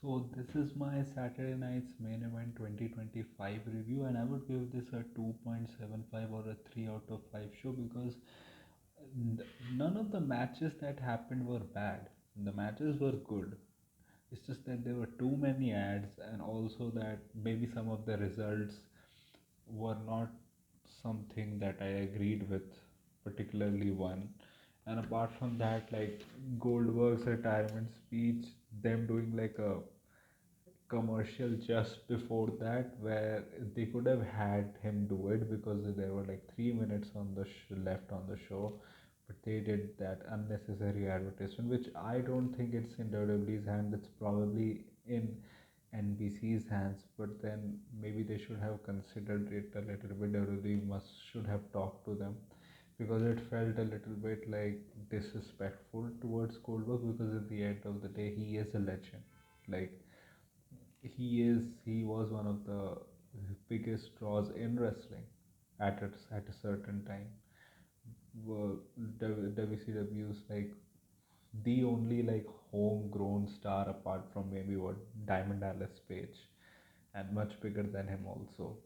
So this is my Saturday night's main event 2025 review, and I would give this a 2.75 or a 3 out of 5 show because n- none of the matches that happened were bad. The matches were good. It's just that there were too many ads, and also that maybe some of the results were not something that I agreed with, particularly one. And apart from that, like Goldberg's retirement speech, them doing like a commercial just before that where they could have had him do it because there were like 3 minutes on the left on the show, but they did that unnecessary advertisement, which I don't think it's in WWE's hand. It's probably in NBC's hands, but then maybe they should have considered it a little bit. WWE must should have talked to them because it felt a little bit like disrespectful towards Goldberg because at the end of the day he is a legend. Like he was one of the biggest draws in wrestling at a certain time. WCW's like the only like homegrown star apart from maybe what Diamond Dallas Page, and much bigger than him also.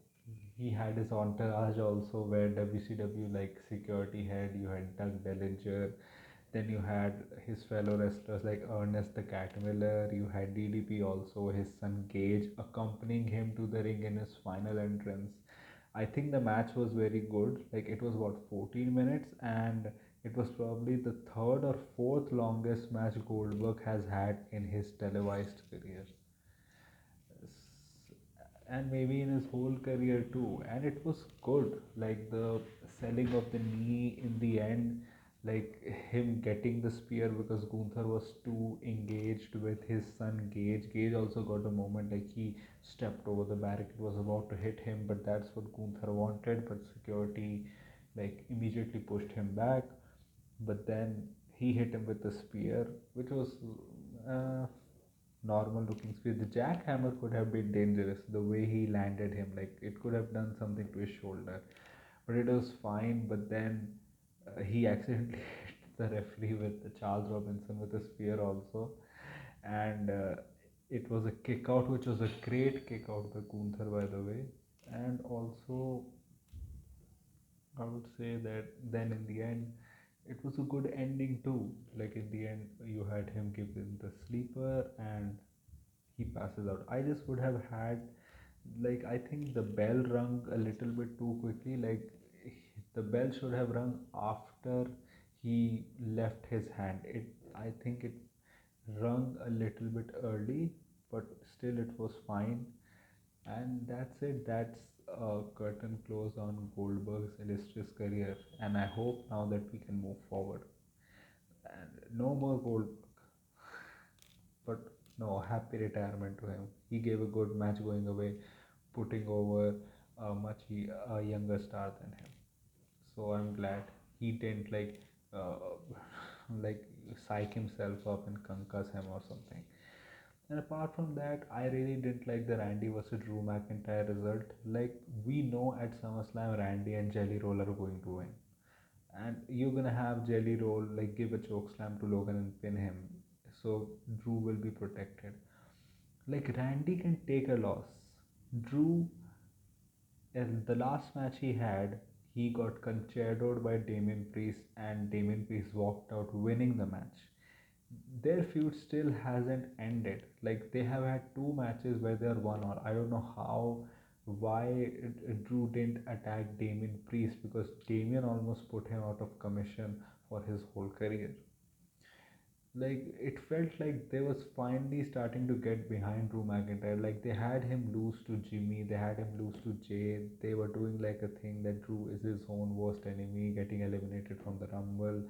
He had his entourage also where WCW like security head, you had Doug Dellinger, then you had his fellow wrestlers like Ernest the Cat Miller, you had DDP also, his son Gage accompanying him to the ring in his final entrance. I think the match was very good. Like it was about 14 minutes, and it was probably the third or fourth longest match Goldberg has had in his televised career, and maybe in his whole career too. And it was good, like the selling of the knee in the end, like him getting the spear because Gunther was too engaged with his son Gage. Gage also got a moment like he stepped over the barricade, was about to hit him, but that's what Gunther wanted. But security like immediately pushed him back. But then he hit him with the spear, which was uh, normal looking spear. The jackhammer could have been dangerous. The way he landed him, like it could have done something to his shoulder, but it was fine. But then he accidentally hit the referee with the Charles Robinson with a spear also, and it was a kick out, which was a great kick out by Gunther, by the way. And also, I would say that then in the end, it was a good ending too. Like in the end, you had him give in the sleeper and he passes out. I just would have had, like, I think the bell rung a little bit too quickly. Like the bell should have rung after he left his hand. I think it rung a little bit early, but still it was fine. And that's it. That's a curtain close on Goldberg's illustrious career. And I hope now that we can move forward. And no more Goldberg. But no, happy retirement to him. He gave a good match going away, putting over a a younger star than him. So I'm glad he didn't uh, like psych himself up and concuss him or something. And apart from that, I really didn't like the Randy versus Drew McIntyre result. Like we know at SummerSlam, Randy and Jelly Roll are going to win, and you're gonna have Jelly Roll like give a choke slam to Logan and pin him, so Drew will be protected. Like Randy can take a loss. Drew, in the last match he had, he got conchadoed by Damien Priest, and Damien Priest walked out winning the match. Their feud still hasn't ended. Like they have had two matches where they're one all. I don't know why Drew didn't attack Damien Priest because Damien almost put him out of commission for his whole career. Like it felt like they was finally starting to get behind Drew McIntyre. Like they had him lose to Jimmy, they had him lose to Jay. They were doing like a thing that Drew is his own worst enemy, getting eliminated from the Rumble,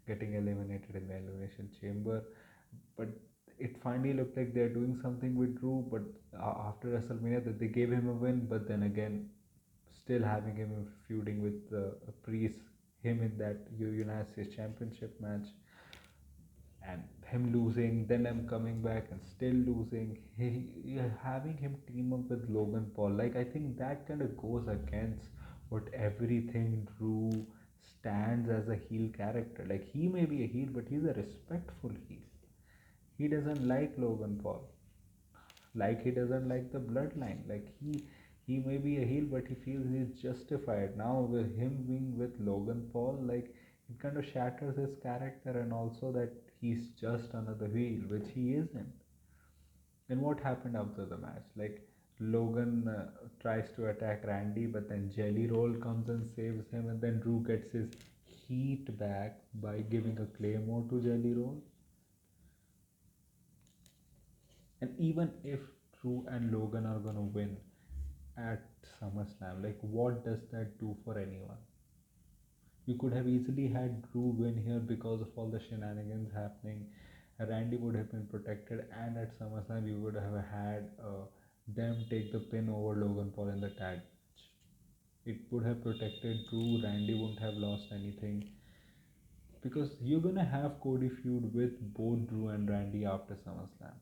getting eliminated in the Elimination Chamber. But it finally looked like they're doing something with Drew. But after WrestleMania, that they gave him a win, but then again, still having him feuding with Priest, him in that United States Championship match and him losing, then him coming back and still losing. Having him team up with Logan Paul, like I think that kind of goes against what everything Drew stands as a heel character. Like he may be a heel, but he's a respectful heel. He doesn't like Logan Paul. Like he doesn't like the bloodline. Like he may be a heel, but he feels he's justified. Now with him being with Logan Paul, like it kind of shatters his character, and also that he's just another heel, which he isn't. Then what happened after the match? Like Logan tries to attack Randy, but then Jelly Roll comes and saves him, and then Drew gets his heat back by giving a claymore to Jelly Roll. And even if Drew and Logan are gonna win at SummerSlam, like what does that do for anyone? You could have easily had Drew win here because of all the shenanigans happening. Randy would have been protected, and at SummerSlam you would have had them take the pin over Logan Paul in the tag match. It would have protected Drew. Randy wouldn't have lost anything because you're gonna have Cody feud with both Drew and Randy after SummerSlam.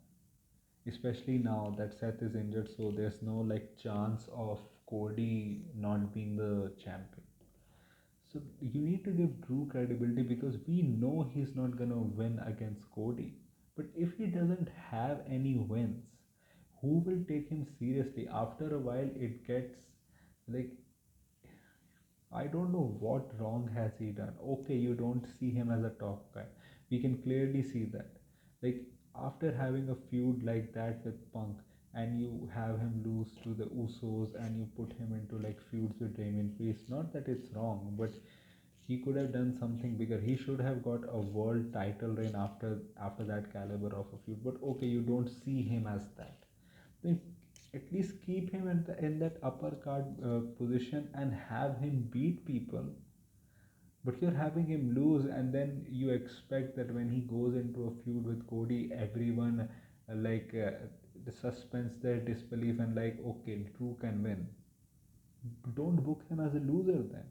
Especially now that Seth is injured, so there's no like chance of Cody not being the champion. So you need to give Drew credibility because we know he's not gonna win against Cody. But if he doesn't have any wins, who will take him seriously? After a while, it gets like I don't know what wrong has he done. Okay, you don't see him as a top guy. We can clearly see that. Like after having a feud like that with Punk, and you have him lose to the Usos, and you put him into like feuds with Damien Priest. Not that it's wrong, but he could have done something bigger. He should have got a world title reign after that caliber of a feud. But okay, you don't see him as that. Then at least keep him in that upper card position and have him beat people. But you're having him lose, and then you expect that when he goes into a feud with Cody, everyone suspends their disbelief and like, okay, Drew can win. Don't book him as a loser then.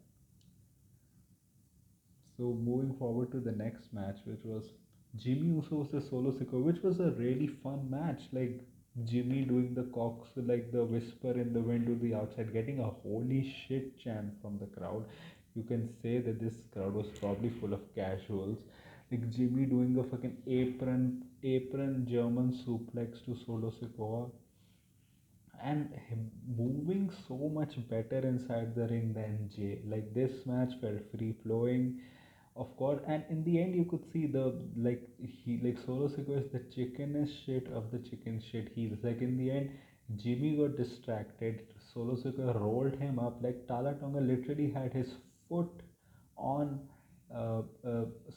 So moving forward to the next match, which was Jimmy Uso versus Solo Sikoa, which was a really fun match. Like Jimmy doing the cox, like the whisper in the wind to the outside, getting a holy shit chant from the crowd. You can say that this crowd was probably full of casuals. Like Jimmy doing a fucking apron German suplex to Solo Sikoa, and him moving so much better inside the ring than Jay. Like this match felt free flowing, of course, and in the end you could see the like Solo Sikoa is the chickenest shit of the chicken shit heels. Like in the end, Jimmy got distracted. Solo Sikoa rolled him up. Like Tala Tonga literally had his foot on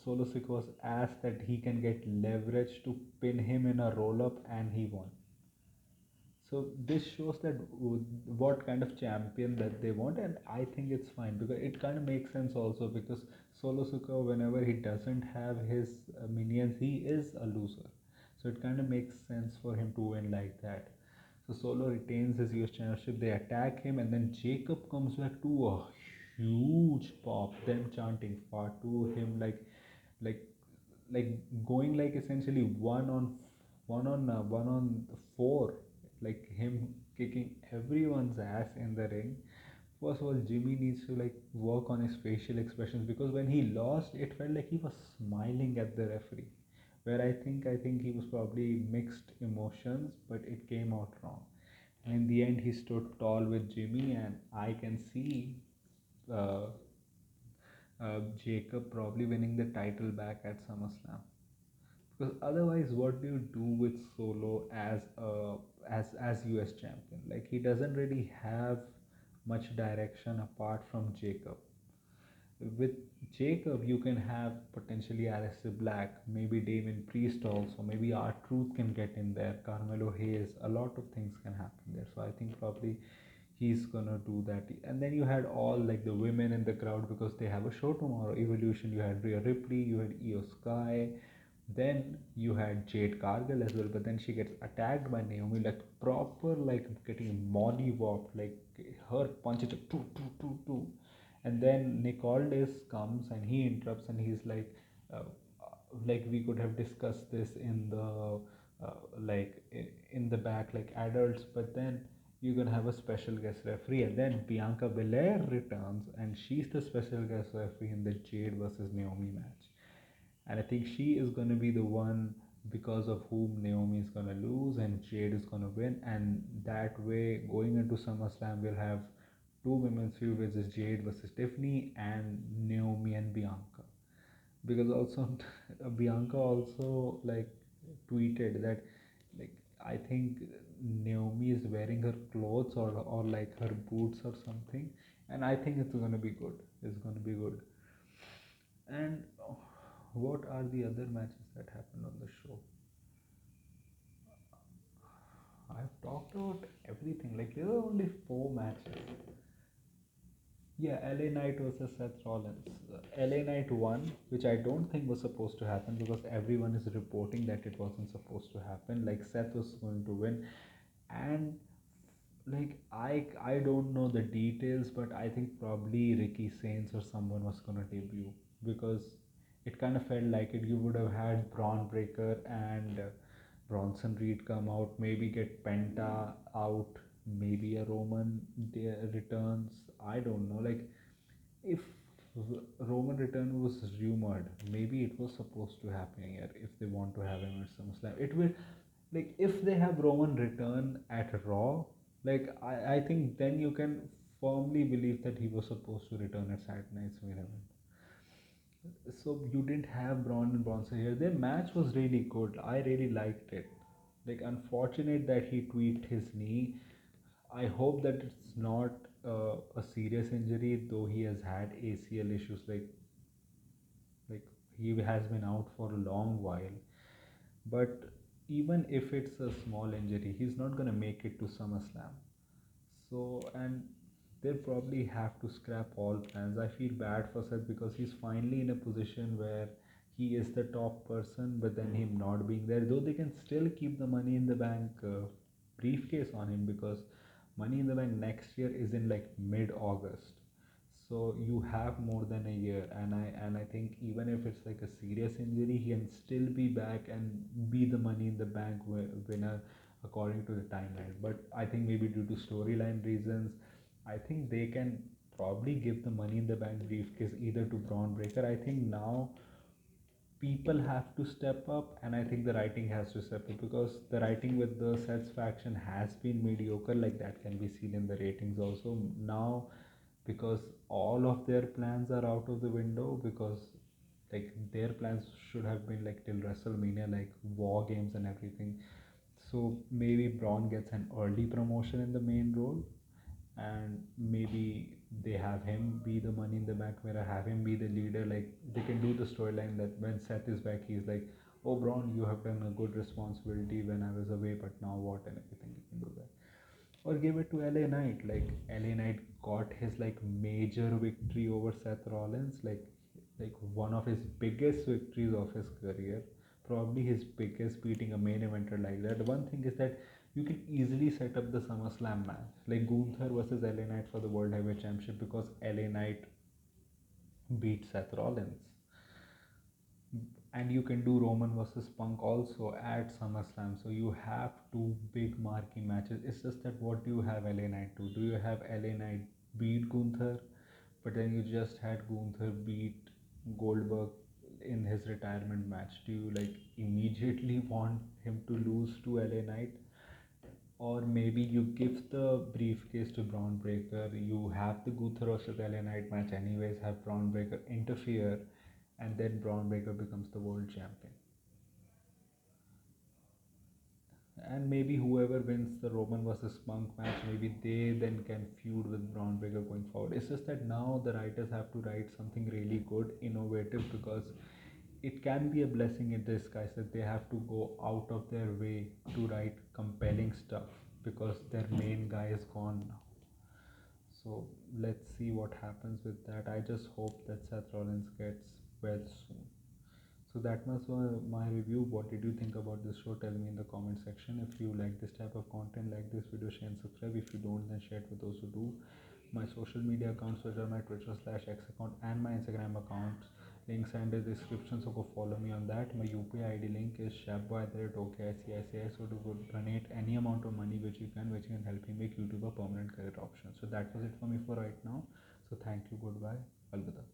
Solo Sikoa's ass that he can get leverage to pin him in a roll up, and he won. So this shows that what kind of champion that they want, and I think it's fine because it kind of makes sense also because Solo Suka, whenever he doesn't have his minions, he is a loser. So it kind of makes sense for him to win like that. So Solo retains his US championship. They attack him, and then Jacob comes back to a huge pop. Them chanting Fatu him like like going like essentially one on four, like him kicking everyone's ass in the ring. First of all, Jimmy needs to like work on his facial expressions because when he lost, it felt like he was smiling at the referee. Where I think he was probably mixed emotions, but it came out wrong. And in the end, he stood tall with Jimmy, and I can see uh, Jacob probably winning the title back at SummerSlam. Because otherwise, what do you do with Solo as US champion? Like he doesn't really have much direction apart from Jacob. With Jacob, you can have potentially Alistair Black, maybe Damon Priest also, maybe R Truth can get in there, Carmelo Hayes. A lot of things can happen there. So I think probably he's gonna do that. And then you had all like the women in the crowd because they have a show tomorrow. Evolution. You had Rhea Ripley, you had Io Sky, then you had Jade Cargill as well, but then she gets attacked by Naomi, like proper, like getting molly whopped, like her punches like two. And then Nick Aldis comes and he interrupts and he's like we could have discussed this in the in the back, like adults, but then you're gonna have a special guest referee, and then Bianca Belair returns and she's the special guest referee in the Jade versus Naomi match, and I think she is going to be the one because of whom Naomi is gonna lose and Jade is gonna win, and that way going into SummerSlam we'll have two women's feud, which is Jade versus Tiffany and Naomi and Bianca. Because also Bianca also like tweeted that like I think Naomi is wearing her clothes or like her boots or something, and I think it's gonna be good. It's gonna be good. And what are the other matches that happened on the show? I've talked about everything. Like there were only four matches. Yeah, LA Knight versus Seth Rollins. LA Knight won, which I don't think was supposed to happen because everyone is reporting that it wasn't supposed to happen. Like Seth was going to win, and like I don't know the details, but I think probably Ricky Saints or someone was gonna debut because it kind of felt like it. You would have had Braun Breaker and Bronson Reed come out, maybe get Penta out, maybe a Roman returns. I don't know. Like if Roman return was rumored, maybe it was supposed to happen here. If they want to have him at SummerSlam, it will like if they have Roman return at Raw, like I think then you can firmly believe that he was supposed to return at Saturday Night's main event. So you didn't have Braun and Bronson here. Their match was really good. I really liked it. Like unfortunate that he tweaked his knee. I hope that it's not a serious injury, though he has had ACL issues. Like he has been out for a long while. But even if it's a small injury, he's not gonna make it to SummerSlam. So, and they'll probably have to scrap all plans. I feel bad for Seth because he's finally in a position where he is the top person, but then him not being there. Though they can still keep the Money in the Bank briefcase on him because Money in the Bank next year is in like mid August. So you have more than a year, and I think even if it's like a serious injury, he can still be back and be the Money in the Bank winner according to the timeline. But I think maybe due to storyline reasons, I think they can probably give the Money in the Bank briefcase either to Braun Breaker. I think now people have to step up, and I think the writing has to step up because the writing with the Sets faction has been mediocre. Like that can be seen in the ratings also now because all of their plans are out of the window because like their plans should have been like till WrestleMania, like war games and everything. So maybe Braun gets an early promotion in the main role, and maybe they have him be the Money in the Bank winner, have him be the leader. Like they can do the storyline that when Seth is back, he's like, "Oh, Braun, you have done a good responsibility when I was away, but now what?" and everything. You can do that, or give it to LA Knight. Like LA Knight got his like major victory over Seth Rollins, like one of his biggest victories of his career, probably his biggest, beating a main eventer like that. One thing is that you can easily set up the SummerSlam match like Gunther versus LA Knight for the World Heavyweight Championship because LA Knight beat Seth Rollins, and you can do Roman versus Punk also at SummerSlam. So you have two big marquee matches. It's just that what do you have LA Knight do? Do you have LA Knight beat Gunther, but then you just had Gunther beat Goldberg in his retirement match? Do you like immediately want him to lose to LA Knight? Or maybe you give the briefcase to Braun Breaker, you have the Gunther versus LA Knight match anyways, have Braun Breaker interfere, and then Braun Breaker becomes the world champion. And maybe whoever wins the Roman versus Punk match, maybe they then can feud with Braun Breaker going forward. It's just that now the writers have to write something really good, innovative, because it can be a blessing in disguise that they have to go out of their way to write compelling stuff because their main guy is gone now. So let's see what happens with that. I just hope that Seth Rollins gets well soon. So that was my review. What did you think about this show? Tell me in the comment section. If you like this type of content, like this video, share and subscribe. If you don't, then share it with those who do. My social media accounts, which are my Twitter/X account and my Instagram accounts, links are in the description. So go follow me on that. My UPI ID link is shabboy@okicici. So do go donate any amount of money which can help me make YouTube a permanent career option. So that was it for me for right now. So thank you. Goodbye. Alvida.